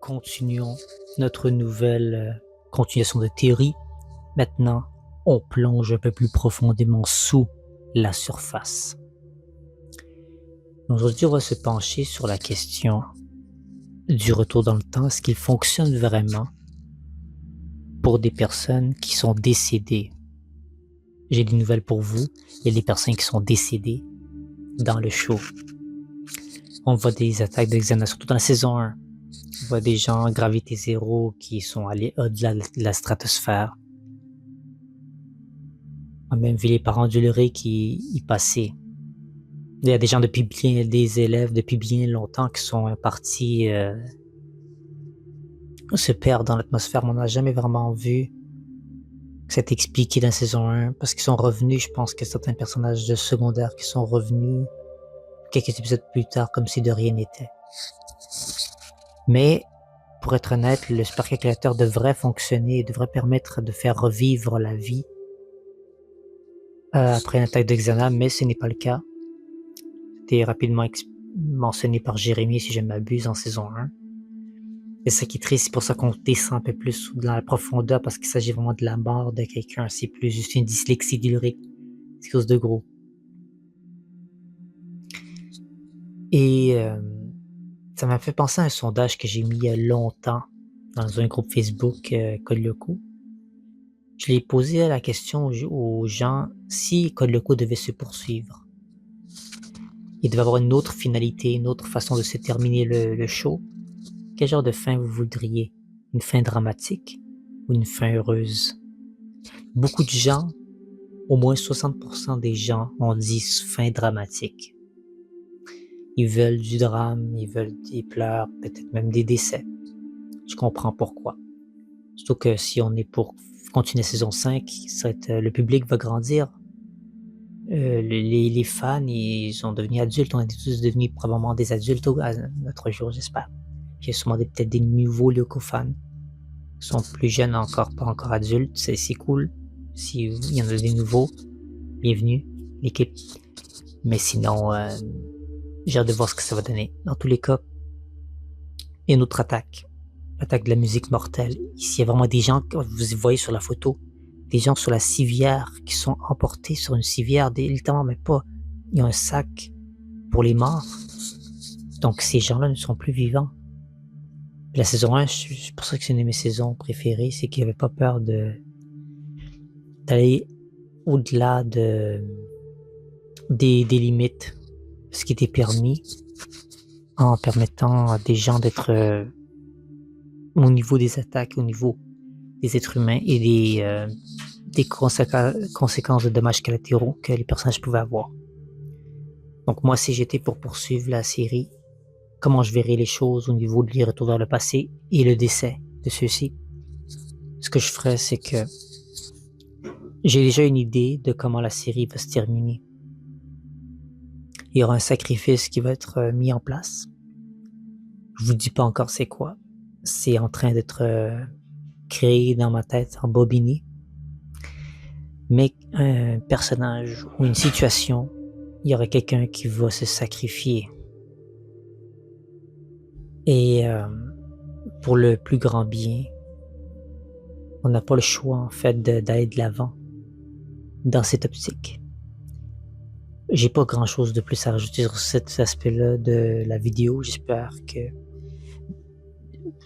continuons notre nouvelle continuation de théorie. Maintenant, on plonge un peu plus profondément sous la surface. Aujourd'hui, on va se pencher sur la question du retour dans le temps. Est-ce qu'il fonctionne vraiment pour des personnes qui sont décédées? J'ai des nouvelles pour vous. Il y a des personnes qui sont décédées dans le show. On voit des attaques de Xana, surtout dans la saison 1. On voit des gens gravité zéro qui sont allés au-delà de la stratosphère. On a même vu les parents d'Ulrich qui y passaient. Il y a des gens des élèves depuis bien longtemps qui sont partis se perdre dans l'atmosphère. On n'a jamais vraiment vu que c'est expliqué dans la saison 1 parce qu'ils sont revenus. Je pense que certains personnages de secondaire qui sont revenus quelques épisodes plus tard comme si de rien n'était. Mais pour être honnête, le supercalculateur devrait fonctionner et devrait permettre de faire revivre la vie après une attaque de Xana, mais ce n'est pas le cas. C'était rapidement mentionné par Jérémy, si je ne m'abuse, en saison 1. Et ça qui est triste, c'est pour ça qu'on descend un peu plus dans la profondeur, parce qu'il s'agit vraiment de la mort de quelqu'un. C'est plus juste une dyslexie d'Ulrich. C'est quelque chose de gros. Et ça m'a fait penser à un sondage que j'ai mis il y a longtemps dans un groupe Facebook Code Lyoko. Je l'ai posé la question aux gens si Code Lyoko devait se poursuivre. Il devait avoir une autre finalité, une autre façon de se terminer le show. Quel genre de fin vous voudriez? Une fin dramatique ou une fin heureuse? Beaucoup de gens, au moins 60% des gens ont dit fin dramatique. Ils veulent du drame, ils veulent des pleurs, peut-être même des décès. Je comprends pourquoi. Surtout que si on est pour continuer saison 5, le public va grandir. Les fans, ils sont devenus adultes. On est tous devenus probablement des adultes à notre jour, j'espère. Il y a sûrement peut-être des nouveaux Lyoko fans qui sont plus jeunes encore, pas encore adultes. C'est cool. S'il y en a des nouveaux, bienvenue, l'équipe. Mais sinon, j'ai hâte de voir ce que ça va donner. Dans tous les cas, il y a une autre attaque. L'attaque de la musique mortelle. Ici, il y a vraiment des gens, vous voyez sur la photo, des gens sur la civière qui sont emportés sur une civière, littéralement, mais pas. Il y a un sac pour les morts. Donc, ces gens-là ne sont plus vivants. La saison 1, c'est pour ça que c'est une de mes saisons préférées, c'est qu'il n'y avait pas peur d'aller au-delà des limites, ce qui était permis, en permettant à des gens d'être au niveau des attaques, au niveau des êtres humains et des conséquences de dommages collatéraux que les personnages pouvaient avoir. Donc moi, si j'étais pour poursuivre la série, comment je verrais les choses au niveau du retour vers le passé et le décès de ceux-ci. Ce que je ferais, c'est que j'ai déjà une idée de comment la série va se terminer. Il y aura un sacrifice qui va être mis en place. Je vous dis pas encore c'est quoi. C'est en train d'être créé dans ma tête, embobiné. Mais un personnage ou une situation, il y aura quelqu'un qui va se sacrifier. Et pour le plus grand bien, on n'a pas le choix en fait d'aller de l'avant dans cette optique. J'ai pas grand chose de plus à rajouter sur cet aspect-là de la vidéo. J'espère que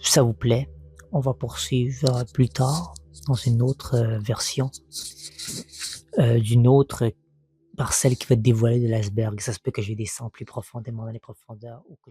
ça vous plaît. On va poursuivre plus tard dans une autre version d'une autre parcelle qui va être dévoilée de l'iceberg. Ça se peut que je descende plus profondément dans les profondeurs ou que je